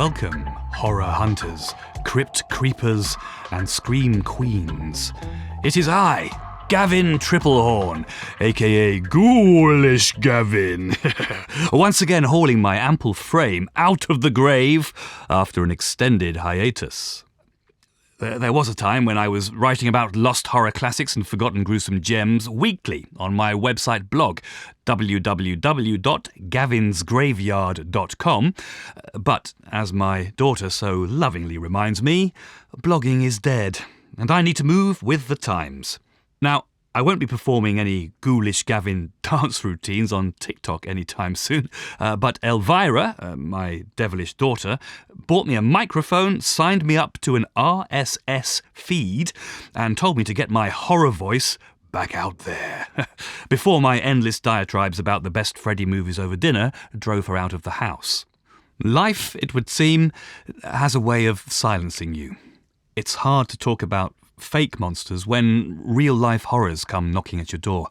Welcome, horror hunters, crypt creepers, and scream queens. It is I, Gavin Tripplehorne, aka Ghoulish Gavin, once again hauling my ample frame out of the grave after an extended hiatus. There was a time when I was writing about lost horror classics and forgotten gruesome gems weekly on my website blog, www.gavinsgraveyard.com. But, as my daughter so lovingly reminds me, blogging is dead, and I need to move with the times. Now, I won't be performing any Ghoulish Gavin dance routines on TikTok anytime soon, but Elvira, my devilish daughter, bought me a microphone, signed me up to an RSS feed, and told me to get my horror voice back out there, before my endless diatribes about the best Freddy movies over dinner drove her out of the house. Life, it would seem, has a way of silencing you. It's hard to talk about fake monsters when real-life horrors come knocking at your door.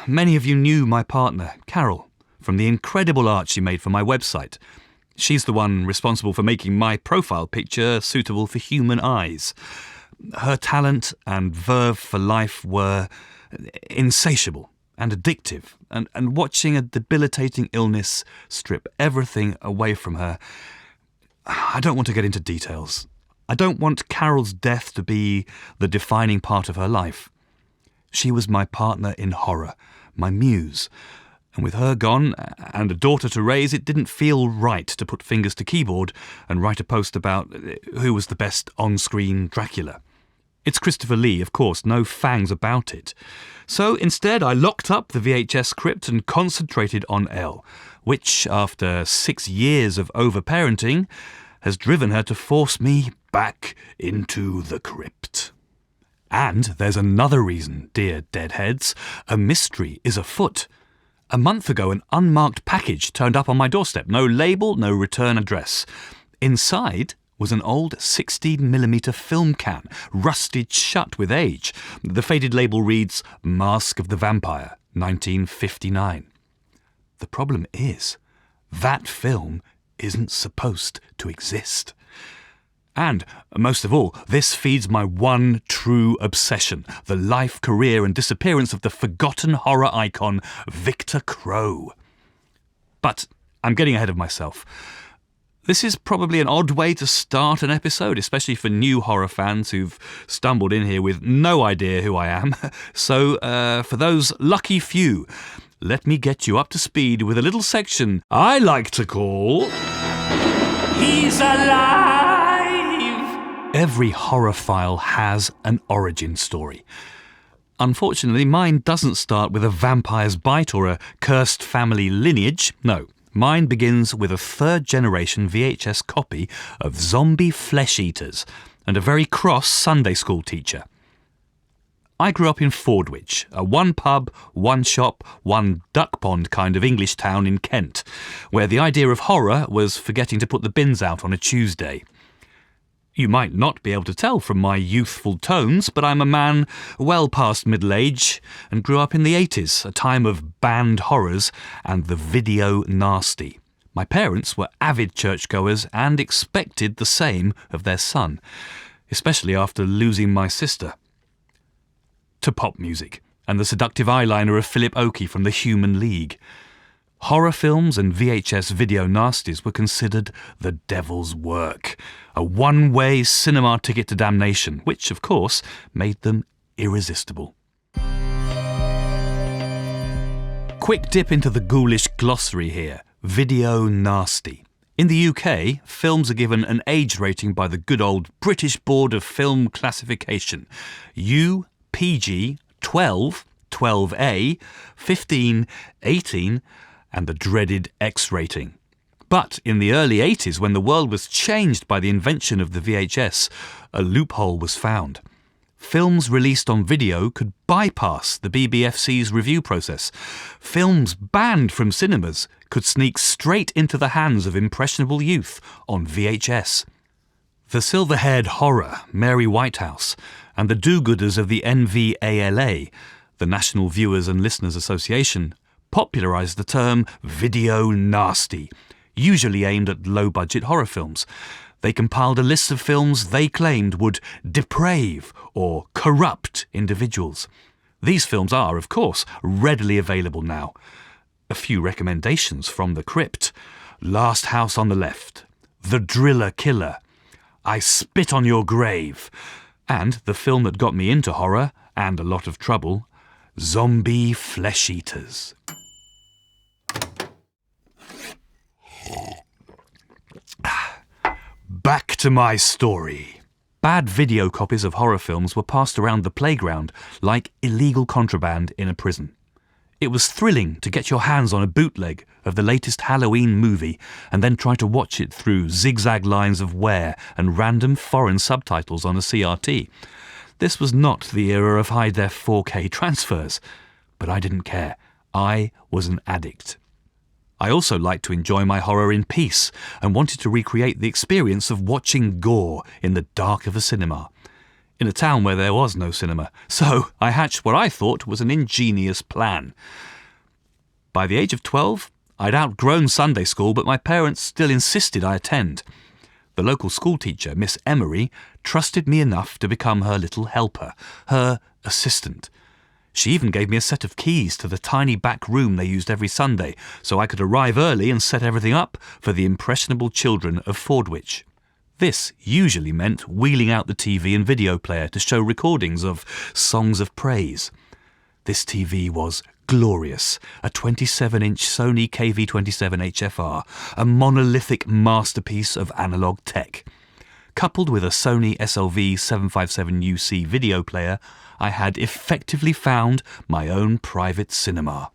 Many of you knew my partner, Carol, from the incredible art she made for my website. She's the one responsible for making my profile picture suitable for human eyes. Her talent and verve for life were insatiable and addictive, and watching a debilitating illness strip everything away from her, I don't want to get into details. I don't want Carol's death to be the defining part of her life. She was my partner in horror, my muse. And with her gone, and a daughter to raise, it didn't feel right to put fingers to keyboard and write a post about who was the best on-screen Dracula. It's Christopher Lee, of course, no fangs about it. So instead I locked up the VHS script and concentrated on Elle, which, after 6 years of overparenting, has driven her to force me back into the crypt. And there's another reason, dear deadheads. A mystery is afoot. A month ago, an unmarked package turned up on my doorstep. No label, no return address. Inside was an old 16mm film can, rusted shut with age. The faded label reads, Mask of the Vampire, 1959. The problem is, that film isn't supposed to exist. And, most of all, this feeds my one true obsession, the life, career and disappearance of the forgotten horror icon, Viktor Crowe. But I'm getting ahead of myself. This is probably an odd way to start an episode, especially for new horror fans who've stumbled in here with no idea who I am. So, for those lucky few, let me get you up to speed with a little section I like to call He's Alive! Every horror file has an origin story. Unfortunately, mine doesn't start with a vampire's bite or a cursed family lineage. No, mine begins with a third-generation VHS copy of Zombie Flesh Eaters and a very cross Sunday school teacher. I grew up in Fordwich, a one pub, one shop, one duck pond kind of English town in Kent, where the idea of horror was forgetting to put the bins out on a Tuesday. You might not be able to tell from my youthful tones, but I'm a man well past middle age and grew up in the 80s, a time of banned horrors and the video nasty. My parents were avid churchgoers and expected the same of their son, especially after losing my sister to pop music and the seductive eyeliner of Philip Oakey from the Human League. Horror films and VHS video nasties were considered the devil's work, a one-way cinema ticket to damnation, which, of course, made them irresistible. Quick dip into the ghoulish glossary here. Video nasty. In the UK, films are given an age rating by the good old British Board of Film Classification. UPG 12, 12A, 15, 18, and the dreaded X rating. But in the early 80s, when the world was changed by the invention of the VHS, a loophole was found. Films released on video could bypass the BBFC's review process. Films banned from cinemas could sneak straight into the hands of impressionable youth on VHS. The silver-haired horror, Mary Whitehouse, and the do-gooders of the NVALA, the National Viewers and Listeners Association, popularised the term video nasty. usually aimed at low-budget horror films. They compiled a list of films they claimed would deprave or corrupt individuals. These films are, of course, readily available now. A few recommendations from the crypt: Last House on the Left, The Driller Killer, I Spit on Your Grave, and the film that got me into horror, and a lot of trouble, Zombie Flesh Eaters. Back to my story. Bad video copies of horror films were passed around the playground like illegal contraband in a prison. It was thrilling to get your hands on a bootleg of the latest Halloween movie and then try to watch it through zigzag lines of wear and random foreign subtitles on a CRT. This was not the era of high-def 4K transfers, but I didn't care. I was an addict. I also liked to enjoy my horror in peace and wanted to recreate the experience of watching gore in the dark of a cinema, in a town where there was no cinema. So I hatched what I thought was an ingenious plan. By the age of 12, I'd outgrown Sunday school, but my parents still insisted I attend. The local schoolteacher, Miss Emery, trusted me enough to become her little helper, her assistant. She even gave me a set of keys to the tiny back room they used every Sunday, so I could arrive early and set everything up for the impressionable children of Fordwich. This usually meant wheeling out the TV and video player to show recordings of Songs of Praise. This TV was glorious, a 27-inch Sony KV-27 HFR, a monolithic masterpiece of analogue tech. Coupled with a Sony SLV-757UC video player, I had effectively found my own private cinema.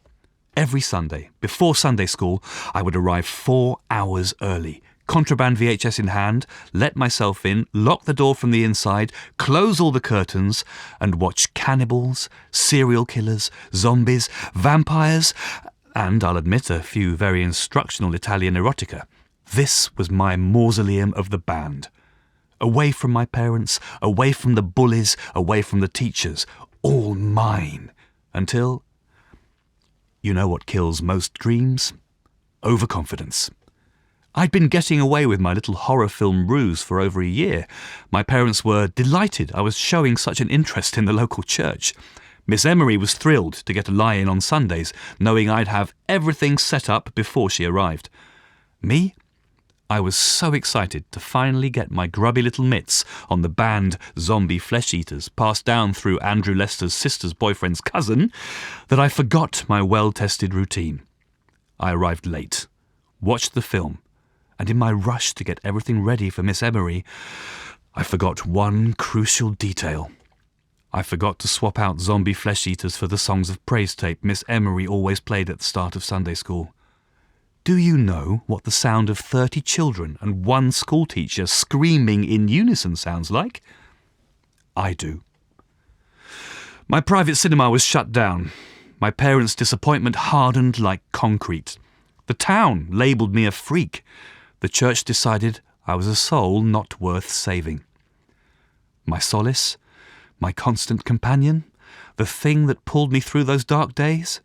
Every Sunday, before Sunday school, I would arrive 4 hours early, contraband VHS in hand, let myself in, lock the door from the inside, close all the curtains, and watch cannibals, serial killers, zombies, vampires, and, I'll admit, a few very instructional Italian erotica. This was my mausoleum of the band. Away from my parents, away from the bullies, away from the teachers, all mine, until... You know what kills most dreams? Overconfidence. I'd been getting away with my little horror film ruse for over a year. My parents were delighted I was showing such an interest in the local church. Miss Emery was thrilled to get a lie-in on Sundays, knowing I'd have everything set up before she arrived. Me? I was so excited to finally get my grubby little mitts on the banned Zombie Flesh Eaters passed down through Andrew Lester's sister's boyfriend's cousin that I forgot my well-tested routine. I arrived late, watched the film, and in my rush to get everything ready for Miss Emery, I forgot one crucial detail. I forgot to swap out Zombie Flesh Eaters for the Songs of Praise tape Miss Emery always played at the start of Sunday school. Do you know what the sound of 30 children and one schoolteacher screaming in unison sounds like? I do. My private cinema was shut down. My parents' disappointment hardened like concrete. The town labelled me a freak. The church decided I was a soul not worth saving. My solace, my constant companion, the thing that pulled me through those dark days?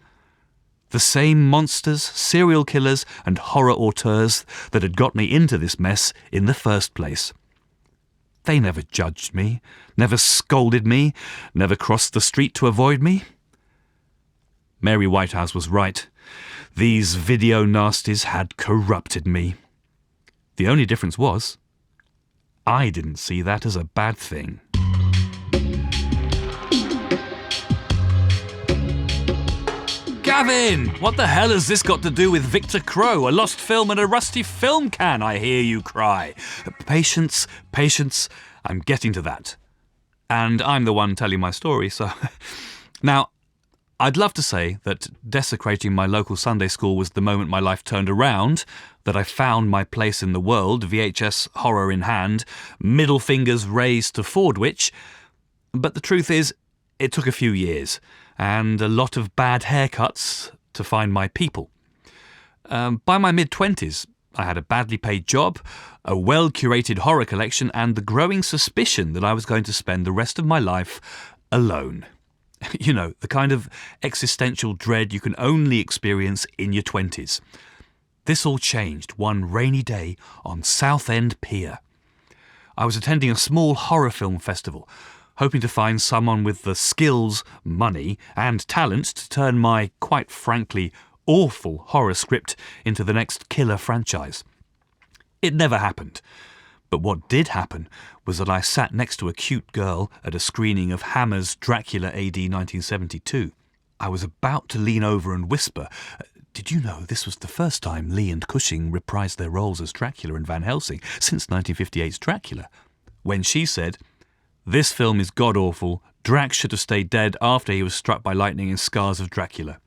The same monsters, serial killers, and horror auteurs that had got me into this mess in the first place. They never judged me, never scolded me, never crossed the street to avoid me. Mary Whitehouse was right. These video nasties had corrupted me. The only difference was, I didn't see that as a bad thing. Gavin! What the hell has this got to do with Viktor Crowe, a lost film and a rusty film can, I hear you cry? Patience, patience, I'm getting to that. And I'm the one telling my story, so... Now, I'd love to say that desecrating my local Sunday school was the moment my life turned around, that I found my place in the world, VHS horror in hand, middle fingers raised to Fordwich. But the truth is, it took a few years, and a lot of bad haircuts to find my people. By my mid-20s, I had a badly paid job, a well-curated horror collection, and the growing suspicion that I was going to spend the rest of my life alone. You know, the kind of existential dread you can only experience in your 20s. This all changed one rainy day on Southend Pier. I was attending a small horror film festival, hoping to find someone with the skills, money and talent to turn my, quite frankly, awful horror script into the next killer franchise. It never happened. But what did happen was that I sat next to a cute girl at a screening of Hammer's Dracula AD 1972. I was about to lean over and whisper, "Did you know this was the first time Lee and Cushing reprised their roles as Dracula and Van Helsing since 1958's Dracula?" When she said, "This film is god-awful. Drax should have stayed dead after he was struck by lightning in Scars of Dracula."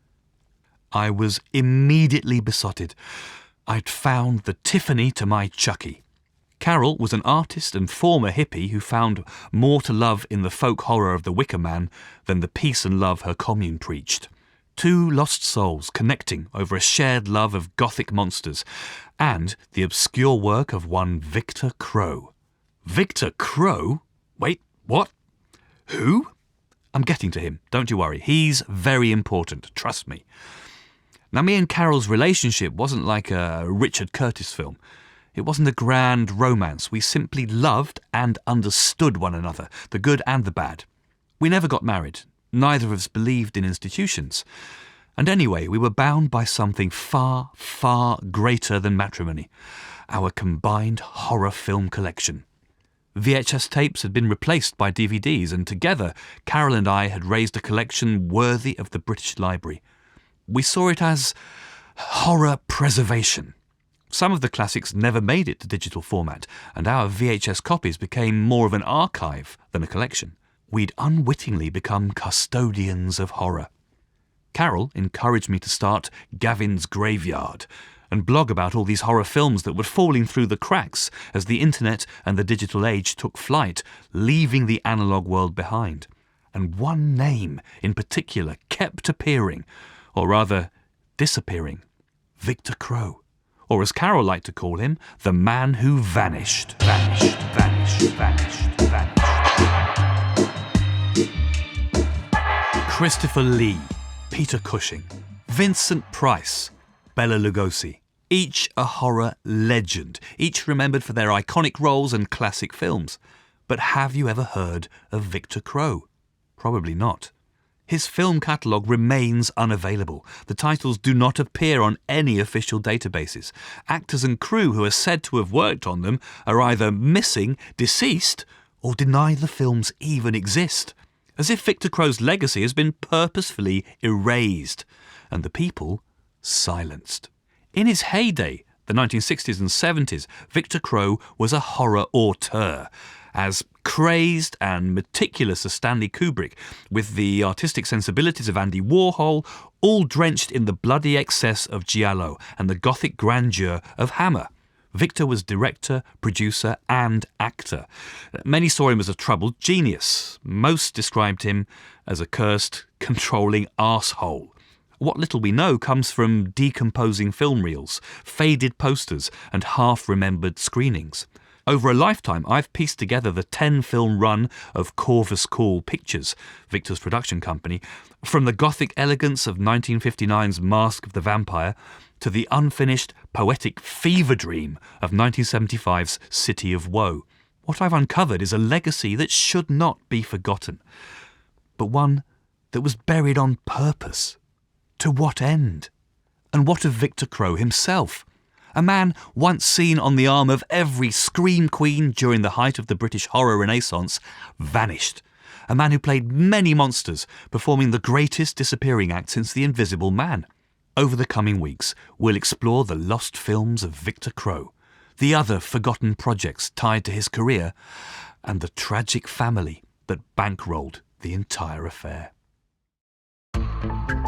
I was immediately besotted. I'd found the Tiffany to my Chucky. Carol was an artist and former hippie who found more to love in the folk horror of The Wicker Man than the peace and love her commune preached. Two lost souls connecting over a shared love of gothic monsters and the obscure work of one Viktor Crowe. Viktor Crowe? Wait, what? Who? I'm getting to him, don't you worry. He's very important, trust me. Now, me and Carol's relationship wasn't like a Richard Curtis film. It wasn't a grand romance. We simply loved and understood one another, the good and the bad. We never got married. Neither of us believed in institutions. And anyway, we were bound by something far, far greater than matrimony, our combined horror film collection. VHS tapes had been replaced by DVDs, and together, Carol and I had raised a collection worthy of the British Library. We saw it as horror preservation. Some of the classics never made it to digital format, and our VHS copies became more of an archive than a collection. We'd unwittingly become custodians of horror. Carol encouraged me to start Gavin's Graveyard and blog about all these horror films that were falling through the cracks as the internet and the digital age took flight, leaving the analogue world behind. And one name in particular kept appearing, or rather disappearing: Viktor Crowe. Or as Carol liked to call him, the man who vanished. Vanished, vanished, vanished, vanished. Christopher Lee, Peter Cushing, Vincent Price, Bela Lugosi. Each a horror legend, each remembered for their iconic roles and classic films. But have you ever heard of Viktor Crowe? Probably not. His film catalogue remains unavailable. The titles do not appear on any official databases. Actors and crew who are said to have worked on them are either missing, deceased, or deny the films even exist, as if Viktor Crowe's legacy has been purposefully erased, and the people silenced. In his heyday, the 1960s and 70s, Viktor Crowe was a horror auteur, as crazed and meticulous as Stanley Kubrick, with the artistic sensibilities of Andy Warhol, all drenched in the bloody excess of giallo and the gothic grandeur of Hammer. Viktor was director, producer and actor. Many saw him as a troubled genius. Most described him as a cursed, controlling arsehole. What little we know comes from decomposing film reels, faded posters and half-remembered screenings. Over a lifetime, I've pieced together the 10-film run of Corvus Call Pictures, Viktor's production company, from the gothic elegance of 1959's Mask of the Vampire to the unfinished, poetic fever dream of 1975's City of Woe. What I've uncovered is a legacy that should not be forgotten, but one that was buried on purpose. To what end? And what of Viktor Crowe himself? A man once seen on the arm of every scream queen during the height of the British horror renaissance, vanished. A man who played many monsters, performing the greatest disappearing act since The Invisible Man. Over the coming weeks, we'll explore the lost films of Viktor Crowe, the other forgotten projects tied to his career, and the tragic family that bankrolled the entire affair.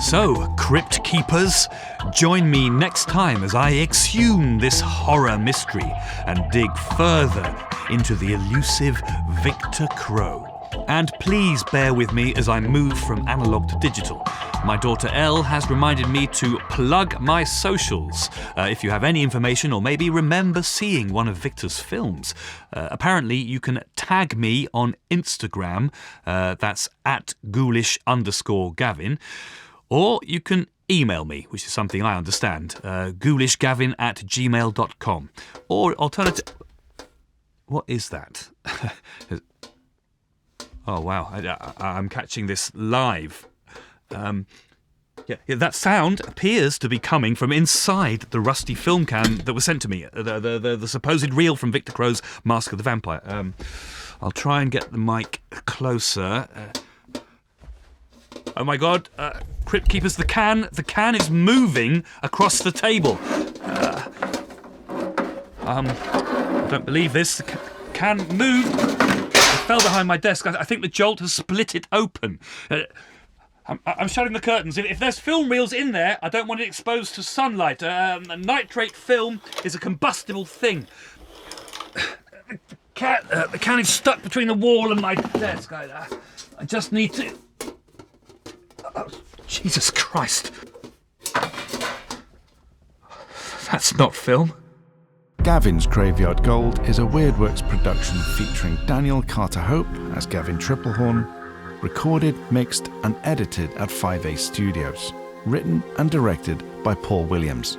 So, Crypt Keepers, join me next time as I exhume this horror mystery and dig further into the elusive Viktor Crowe. And please bear with me as I move from analogue to digital. My daughter Elle has reminded me to plug my socials. If you have any information or maybe remember seeing one of Viktor's films, apparently you can tag me on Instagram, that's at @Ghoulish_Gavin, or you can email me, which is something I understand, ghoulisgavin@gmail.com. Or alternative... What is that? Oh, wow. I'm catching this live. Yeah, that sound appears to be coming from inside the rusty film can that was sent to me, the supposed reel from Viktor Crowe's Mask of the Vampire. I'll try and get the mic closer. Oh my God, Crypt Keepers, the can is moving across the table. I don't believe this. The can moved. It fell behind my desk. I think the jolt has split it open. I'm shutting the curtains. If there's film reels in there, I don't want it exposed to sunlight. Nitrate film is a combustible thing. The can is stuck between the wall and my desk. I just need to... Oh, Jesus Christ. That's not film. Gavin's Graveyard Gold is a Wyrdworks production featuring Daniel Carter-Hope as Gavin Tripplehorne, recorded, mixed and edited at 5A Studios, written and directed by Paul Williams.